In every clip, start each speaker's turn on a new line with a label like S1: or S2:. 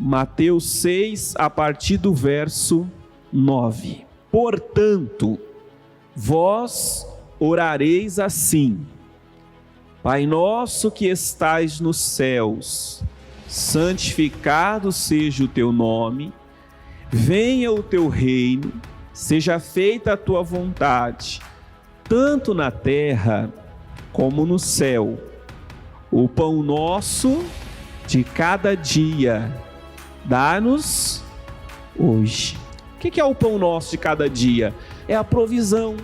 S1: Mateus 6, a partir do verso 9. Portanto, vós orareis assim: Pai nosso que estais nos céus, santificado seja o teu nome, venha o teu reino, seja feita a tua vontade, tanto na terra como no céu. O pão nosso de cada dia, dá-nos hoje. O que é o pão nosso de cada dia? É a provisão,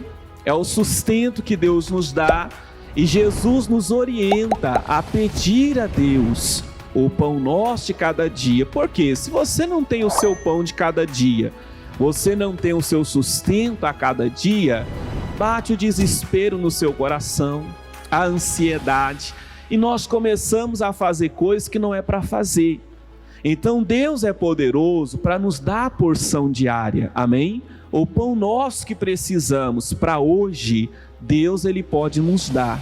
S1: é o sustento que Deus nos dá, e Jesus nos orienta a pedir a Deus o pão nosso de cada dia. Porque se você não tem o seu pão de cada dia, você não tem o seu sustento a cada dia, bate o desespero no seu coração, a ansiedade, e nós começamos a fazer coisas que não é para fazer. Então Deus é poderoso para nos dar a porção diária, amém? O pão nosso que precisamos para hoje, Deus ele pode nos dar.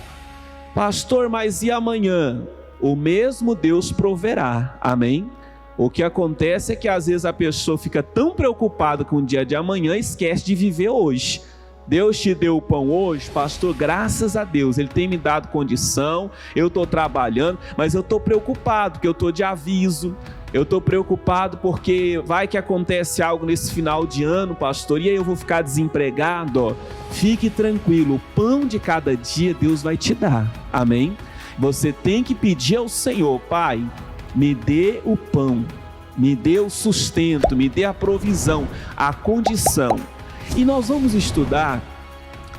S1: Pastor, mas e amanhã? O mesmo Deus proverá, amém? O que acontece é que às vezes a pessoa fica tão preocupada com o dia de amanhã e esquece de viver hoje. Deus te deu o pão hoje, pastor, graças a Deus, Ele tem me dado condição, eu estou trabalhando, mas eu estou preocupado, porque eu estou de aviso, eu estou preocupado porque vai que acontece algo nesse final de ano, pastor, e aí eu vou ficar desempregado. Fique tranquilo, o pão de cada dia Deus vai te dar, amém? Você tem que pedir ao Senhor: Pai, me dê o pão, me dê o sustento, me dê a provisão, a condição. E nós vamos estudar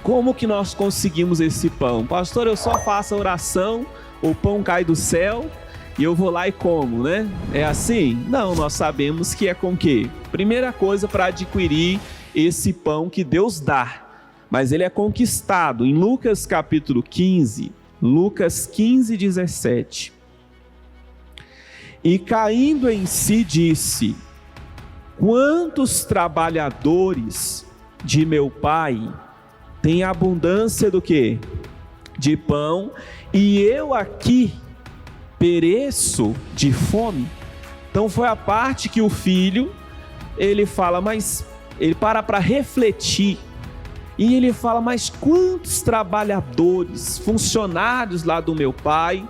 S1: como que nós conseguimos esse pão. Pastor, eu só faço a oração, o pão cai do céu e eu vou lá e como, né? É assim? Não, nós sabemos que é com o quê? Primeira coisa para adquirir esse pão que Deus dá, mas ele é conquistado. Em Lucas capítulo 15, Lucas 15, 17. E caindo em si disse: quantos trabalhadores de meu pai têm abundância do quê? De pão, e eu aqui pereço de fome. Então foi a parte que o filho, ele fala, mas ele para refletir, e ele fala: mas quantos trabalhadores, funcionários lá do meu pai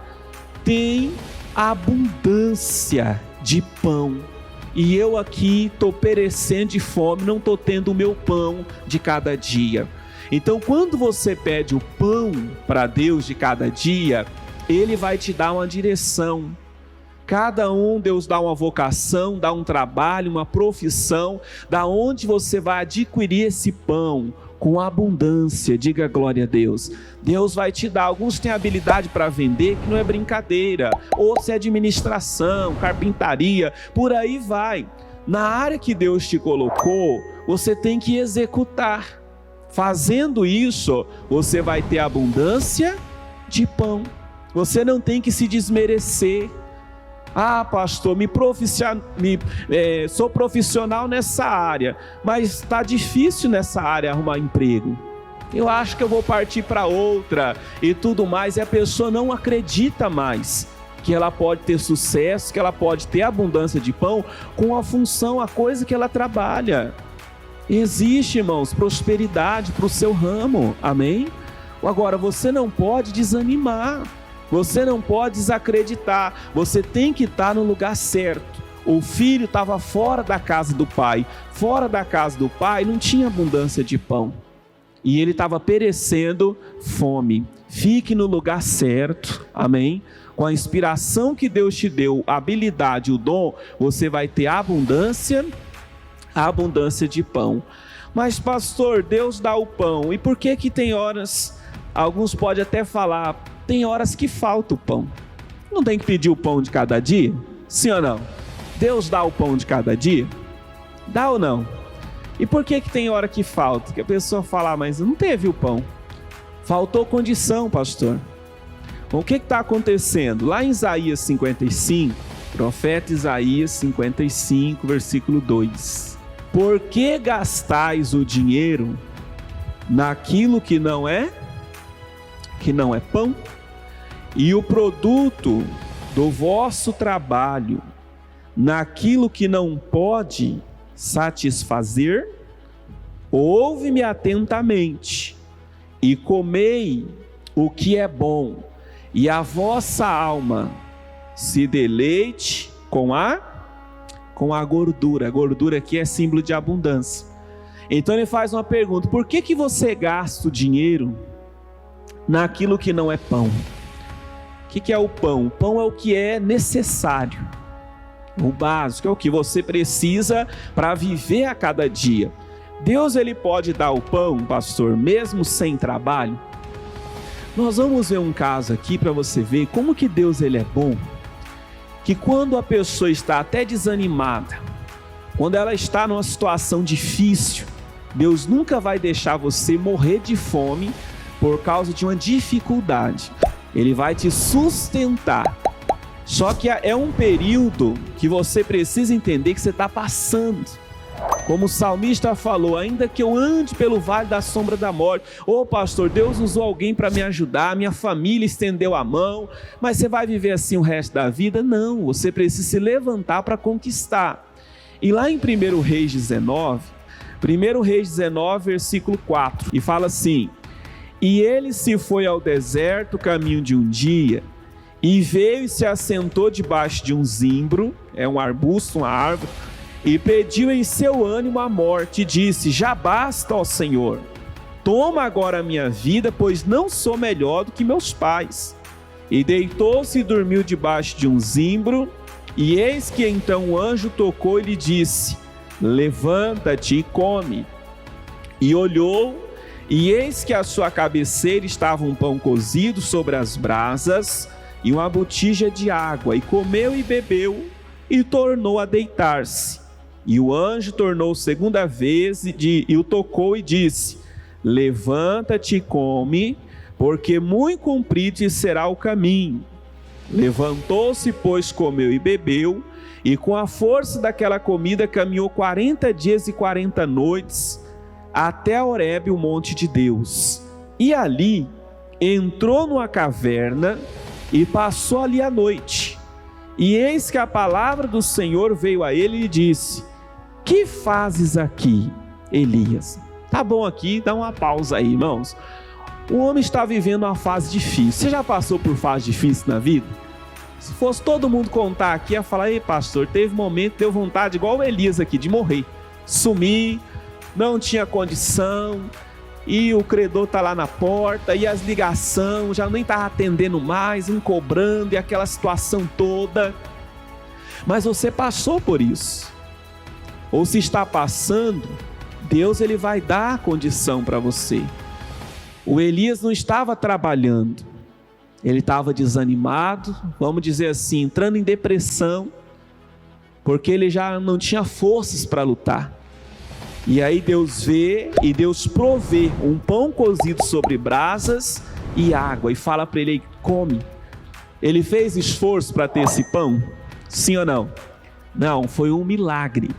S1: têm abundância de pão, e eu aqui estou perecendo de fome, não estou tendo o meu pão de cada dia. Então quando você pede o pão para Deus de cada dia, Ele vai te dar uma direção. Cada um, Deus dá uma vocação, dá um trabalho, uma profissão, da onde você vai adquirir esse pão com abundância. Diga glória a Deus. Deus vai te dar. Alguns têm habilidade para vender, que não é brincadeira. Outros é administração, carpintaria, por aí vai. Na área que Deus te colocou, você tem que executar. Fazendo isso, você vai ter abundância de pão. Você não tem que se desmerecer. Ah, pastor, sou profissional nessa área, mas está difícil nessa área arrumar emprego. Eu acho que eu vou partir para outra e tudo mais. E a pessoa não acredita mais que ela pode ter sucesso, que ela pode ter abundância de pão com a função, a coisa que ela trabalha. Existe, irmãos, prosperidade para o seu ramo, amém? Agora, você não pode desanimar. Você não pode desacreditar, você tem que estar no lugar certo. O filho estava fora da casa do pai, não tinha abundância de pão, e ele estava perecendo fome. Fique no lugar certo, amém? Com a inspiração que Deus te deu, a habilidade, o dom, você vai ter abundância de pão. Mas pastor, Deus dá o pão, e por que tem horas, alguns podem até falar, tem horas que falta o pão. Não tem que pedir o pão de cada dia? Sim ou não? Deus dá o pão de cada dia? Dá ou não? E por que tem hora que falta? Que a pessoa fala: mas não teve o pão. Faltou condição, pastor. Bom, o que está acontecendo? Lá em Isaías 55, profeta Isaías 55, versículo 2. Por que gastais o dinheiro naquilo que não é pão? E o produto do vosso trabalho naquilo que não pode satisfazer, ouve-me atentamente e comei o que é bom, e a vossa alma se deleite com a gordura. A gordura aqui é símbolo de abundância. Então ele faz uma pergunta: por que você gasta o dinheiro naquilo que não é pão? O que é o pão? O pão é o que é necessário, o básico, é o que você precisa para viver a cada dia. Deus, ele pode dar o pão, pastor, mesmo sem trabalho? Nós vamos ver um caso aqui para você ver como que Deus, ele é bom, que quando a pessoa está até desanimada, quando ela está numa situação difícil, Deus nunca vai deixar você morrer de fome por causa de uma dificuldade. Ele vai te sustentar. Só que é um período que você precisa entender que você está passando. Como o salmista falou: ainda que eu ande pelo vale da sombra da morte. Pastor, Deus usou alguém para me ajudar, minha família estendeu a mão, mas você vai viver assim o resto da vida? Não, você precisa se levantar para conquistar. E lá em 1 Reis 19, versículo 4, e fala assim: e ele se foi ao deserto caminho de um dia, e veio e se assentou debaixo de um zimbro, é um arbusto, uma árvore, e pediu em seu ânimo a morte, e disse: já basta, ó Senhor, toma agora a minha vida, pois não sou melhor do que meus pais. E deitou-se e dormiu debaixo de um zimbro, e eis que então o anjo tocou e lhe disse: levanta-te e come. E olhou, e eis que à sua cabeceira estava um pão cozido sobre as brasas, e uma botija de água, e comeu e bebeu, e tornou a deitar-se. E o anjo tornou segunda vez, e o tocou e disse: levanta-te e come, porque muito comprido será o caminho. Levantou-se, pois comeu e bebeu, e com a força daquela comida caminhou 40 dias e 40 noites, até Horebe, o monte de Deus. E ali entrou numa caverna e passou ali a noite. E eis que a palavra do Senhor veio a ele e disse: que fazes aqui, Elias? Tá bom aqui, dá uma pausa aí, irmãos. O homem está vivendo uma fase difícil. Você já passou por fase difícil na vida? Se fosse todo mundo contar aqui, ia falar: ei, pastor, teve momento, deu vontade igual o Elias aqui, de morrer, sumir, não tinha condição, e o credor está lá na porta, e as ligações já nem estava atendendo mais, um cobrando, e aquela situação toda. Mas você passou por isso, ou se está passando, Deus, ele vai dar a condição para você. O Elias não estava trabalhando, ele estava desanimado, vamos dizer assim, entrando em depressão, porque ele já não tinha forças para lutar. E aí Deus vê e Deus provê um pão cozido sobre brasas e água, e fala para ele: come. Ele fez esforço para ter esse pão? Sim ou não? Não, foi um milagre.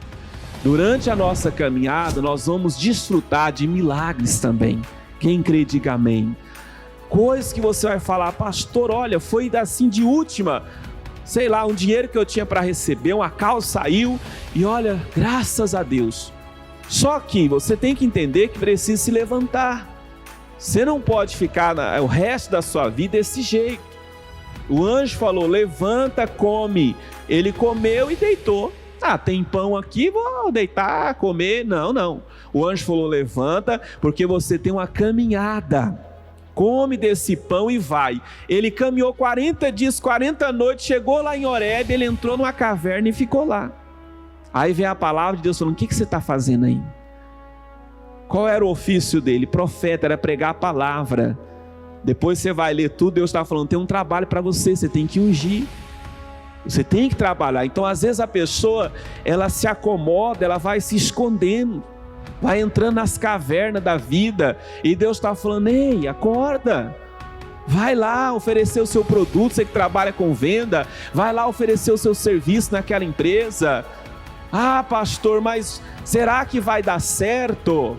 S1: Durante a nossa caminhada nós vamos desfrutar de milagres também. Quem crê, diga amém. Coisas que você vai falar: pastor, olha, foi assim de última, sei lá, um dinheiro que eu tinha para receber, uma calça saiu, e olha, graças a Deus. Só que você tem que entender que precisa se levantar. Você não pode ficar o resto da sua vida desse jeito. O anjo falou: levanta, come. Ele comeu e deitou. Tem pão aqui, vou deitar, comer. Não. O anjo falou: levanta, porque você tem uma caminhada. Come desse pão e vai. Ele caminhou 40 dias, 40 noites, chegou lá em Horebe, ele entrou numa caverna e ficou lá. Aí vem a palavra de Deus falando: o que você está fazendo aí? Qual era o ofício dele? Profeta, era pregar a palavra. Depois você vai ler tudo, Deus está falando: tem um trabalho para você, você tem que ungir. Você tem que trabalhar. Então às vezes a pessoa, ela se acomoda, ela vai se escondendo, vai entrando nas cavernas da vida, e Deus está falando: ei, acorda, vai lá oferecer o seu produto, você que trabalha com venda, vai lá oferecer o seu serviço naquela empresa. Pastor, mas será que vai dar certo?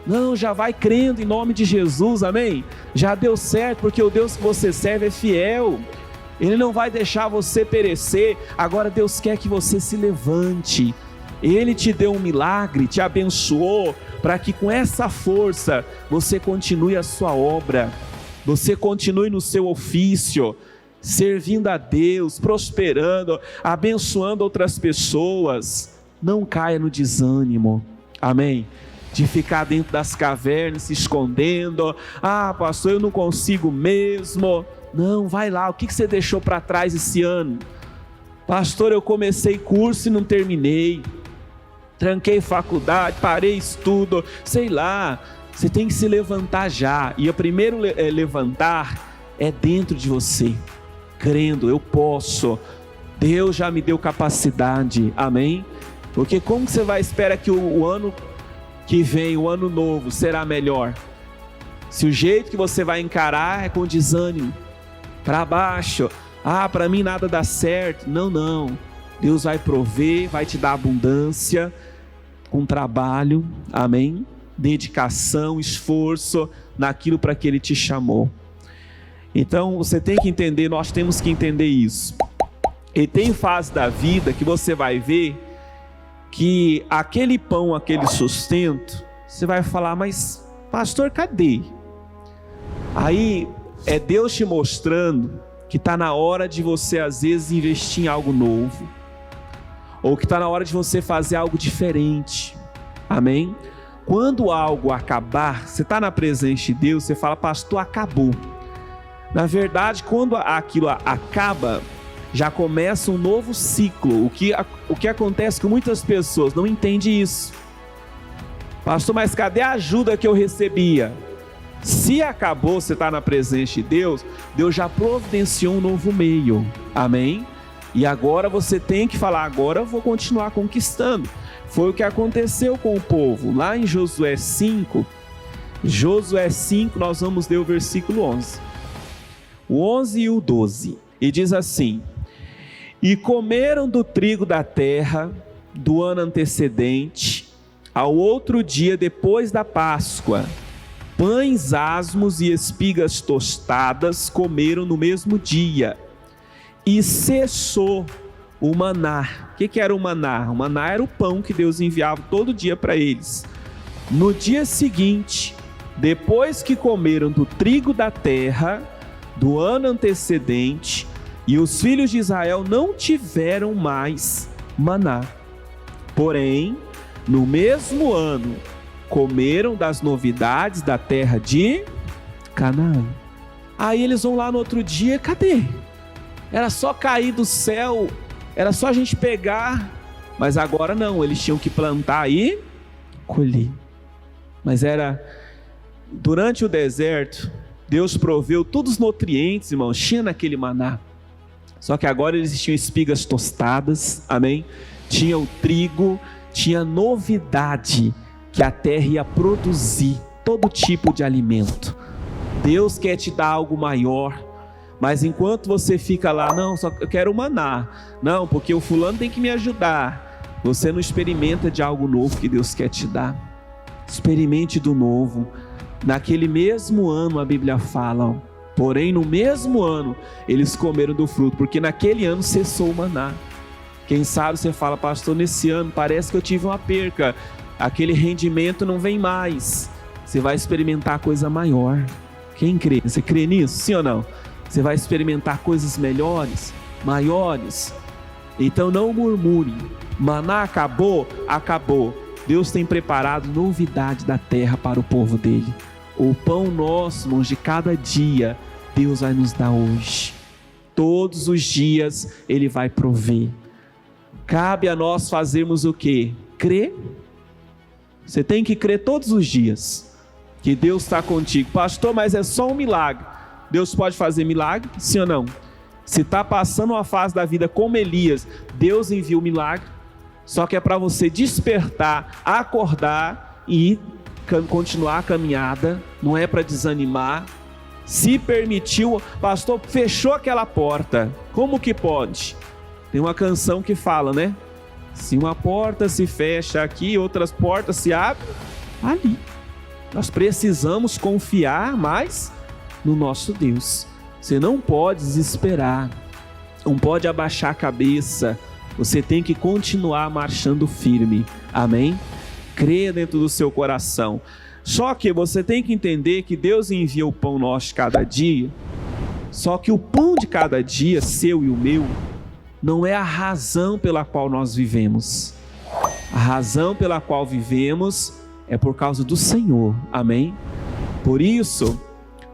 S1: Não, já vai crendo em nome de Jesus, amém? Já deu certo, porque o Deus que você serve é fiel. Ele não vai deixar você perecer. Agora Deus quer que você se levante. Ele te deu um milagre, te abençoou, para que com essa força você continue a sua obra, você continue no seu ofício, servindo a Deus, prosperando, abençoando outras pessoas. Não caia no desânimo, amém? De ficar dentro das cavernas, se escondendo. Ah, pastor, eu não consigo mesmo. Não, vai lá, o que você deixou para trás esse ano? Pastor, eu comecei curso e não terminei. Tranquei faculdade, parei estudo, sei lá. Você tem que se levantar já. E o primeiro levantar é dentro de você, crendo, eu posso. Deus já me deu capacidade, amém? Porque como você vai esperar que o ano que vem, o ano novo, será melhor? Se o jeito que você vai encarar é com desânimo, para baixo. Ah, para mim nada dá certo. Não. Deus vai prover, vai te dar abundância, com trabalho, amém? Dedicação, esforço, naquilo para que Ele te chamou. Então você tem que entender, nós temos que entender isso. E tem fase da vida que você vai ver que aquele pão, aquele sustento, você vai falar, mas pastor, cadê? Aí é Deus te mostrando que está na hora de você às vezes investir em algo novo, ou que está na hora de você fazer algo diferente, amém? Quando algo acabar, você está na presença de Deus, você fala, pastor, acabou. Na verdade, quando aquilo acaba, já começa um novo ciclo. O que acontece com muitas pessoas não entendem isso. Pastor, mas cadê a ajuda que eu recebia? Se acabou, você está na presença de Deus, Deus já providenciou um novo meio, amém? E agora você tem que falar, agora eu vou continuar conquistando. Foi o que aconteceu com o povo, lá em Josué 5, nós vamos ler o versículo 11. O 11 e o 12, e diz assim: e comeram do trigo da terra do ano antecedente, ao outro dia depois da Páscoa, pães asmos e espigas tostadas comeram no mesmo dia, e cessou o maná. O que era o maná? O maná era o pão que Deus enviava todo dia para eles. No dia seguinte, depois que comeram do trigo da terra do ano antecedente, e os filhos de Israel não tiveram mais maná. Porém, no mesmo ano, comeram das novidades da terra de Canaã. Aí eles vão lá no outro dia, cadê? Era só cair do céu, era só a gente pegar, mas agora não, eles tinham que plantar e colher. Mas era, durante o deserto, Deus proveu todos os nutrientes, irmãos, tinha naquele maná. Só que agora eles tinham espigas tostadas, amém? Tinha o trigo, tinha novidade, que a terra ia produzir todo tipo de alimento. Deus quer te dar algo maior, mas enquanto você fica lá, não, só eu quero maná, não, porque o fulano tem que me ajudar, você não experimenta de algo novo que Deus quer te dar. Experimente do novo. Naquele mesmo ano, a Bíblia fala, porém no mesmo ano eles comeram do fruto, porque naquele ano cessou o maná. Quem sabe você fala, pastor, nesse ano parece que eu tive uma perca, aquele rendimento não vem mais. Você vai experimentar coisa maior. Quem crê? Você crê nisso? Sim ou não? Você vai experimentar coisas melhores, maiores. Então não murmure. Maná acabou? Acabou. Deus tem preparado novidade da terra para o povo dele. O pão nosso, irmãos, de cada dia, Deus vai nos dar hoje. Todos os dias Ele vai prover. Cabe a nós fazermos o quê? Crer. Você tem que crer todos os dias que Deus está contigo. Pastor, mas é só um milagre. Deus pode fazer milagre? Sim ou não? Se está passando uma fase da vida como Elias, Deus envia o milagre. Só que é para você despertar, acordar e continuar a caminhada. Não é para desanimar. Se permitiu, pastor, fechou aquela porta. Como que pode? Tem uma canção que fala, né? Se uma porta se fecha aqui, outras portas se abrem ali. Nós precisamos confiar mais no nosso Deus. Você não pode desesperar. não pode abaixar a cabeça, você tem que continuar marchando firme, amém? Creia dentro do seu coração. Só que você tem que entender que Deus envia o pão nosso de cada dia, só que o pão de cada dia, seu e o meu, não é a razão pela qual nós vivemos. A razão pela qual vivemos é por causa do Senhor, amém? Por isso,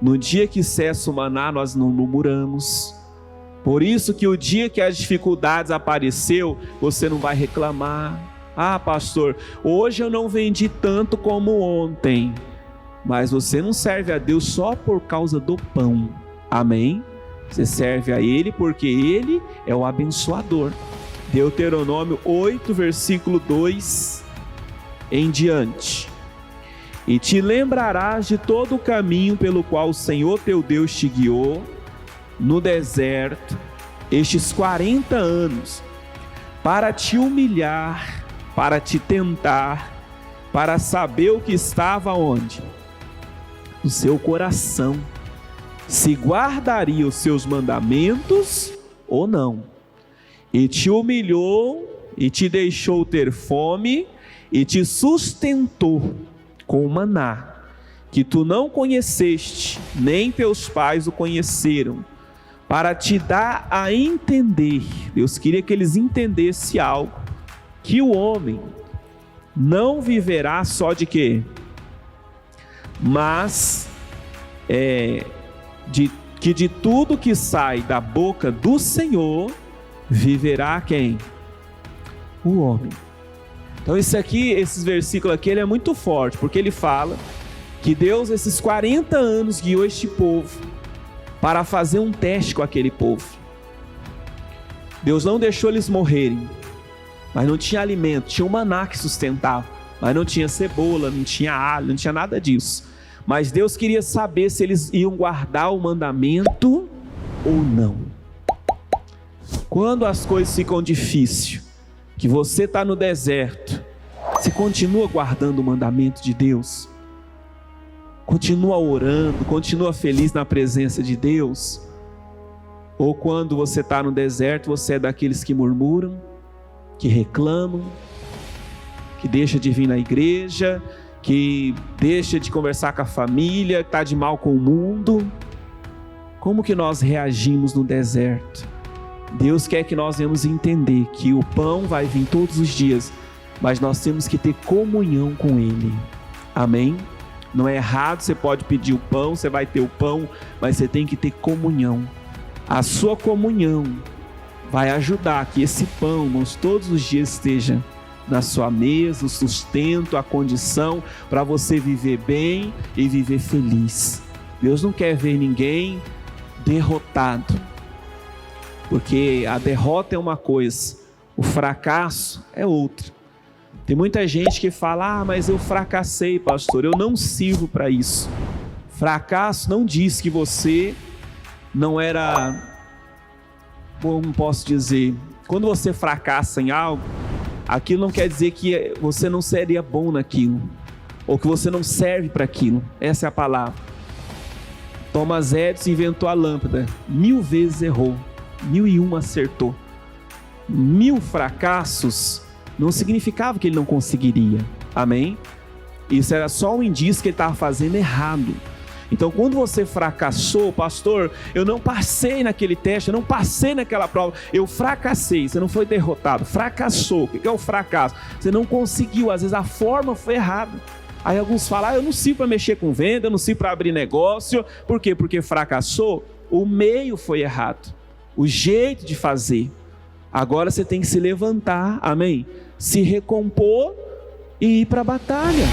S1: no dia que cessa o maná, nós não murmuramos. Por isso que o dia que as dificuldades apareceu, você não vai reclamar. Ah, pastor, hoje eu não vendi tanto como ontem. Mas você não serve a Deus só por causa do pão, amém? Você serve a Ele porque Ele é o abençoador. Deuteronômio 8, versículo 2 em diante. E te lembrarás de todo o caminho pelo qual o Senhor teu Deus te guiou no deserto estes 40 anos, para te humilhar, para te tentar, para saber o que estava onde? No seu coração, se guardaria os seus mandamentos ou não. E te humilhou e te deixou ter fome e te sustentou com o maná, que tu não conheceste, nem teus pais o conheceram, para te dar a entender. Deus queria que eles entendessem algo, que o homem não viverá só de quê? Mas de tudo que sai da boca do Senhor, viverá quem? O homem. Então esses versículos aqui, ele é muito forte, porque ele fala que Deus, esses 40 anos, guiou este povo para fazer um teste com aquele povo. Deus não deixou eles morrerem, mas não tinha alimento, tinha um maná que sustentava, mas não tinha cebola, não tinha alho, não tinha nada disso. Mas Deus queria saber se eles iam guardar o mandamento ou não. Quando as coisas ficam difíceis, que você está no deserto, você continua guardando o mandamento de Deus? Continua orando, continua feliz na presença de Deus? Ou quando você está no deserto, você é daqueles que murmuram, que reclamam, que deixa de vir na igreja, que deixa de conversar com a família, que está de mal com o mundo? Como que nós reagimos no deserto? Deus quer que nós venhamos entender que o pão vai vir todos os dias, mas nós temos que ter comunhão com Ele, amém? Não é errado, você pode pedir o pão, você vai ter o pão, mas você tem que ter comunhão. A sua comunhão vai ajudar que esse pão, irmãos, todos os dias esteja na sua mesa, o sustento, a condição para você viver bem e viver feliz. Deus não quer ver ninguém derrotado, porque a derrota é uma coisa, o fracasso é outra. Tem muita gente que fala: mas eu fracassei, pastor, eu não sirvo para isso. Fracasso não diz que você não era, como posso dizer, quando você fracassa em algo, aquilo não quer dizer que você não seria bom naquilo, ou que você não serve para aquilo. Essa é a palavra. Thomas Edison inventou a lâmpada, 1000 vezes errou, 1001 acertou. 1000 fracassos não significava que ele não conseguiria, amém? Isso era só um indício que ele estava fazendo errado. Então, quando você fracassou, pastor, eu não passei naquele teste, eu não passei naquela prova, eu fracassei. Você não foi derrotado, fracassou. O que é o fracasso? Você não conseguiu, às vezes a forma foi errada. Aí alguns falam: eu não sirvo para mexer com venda, eu não sirvo para abrir negócio. Por quê? Porque fracassou, o meio foi errado, o jeito de fazer. Agora você tem que se levantar, amém? Se recompor e ir para a batalha.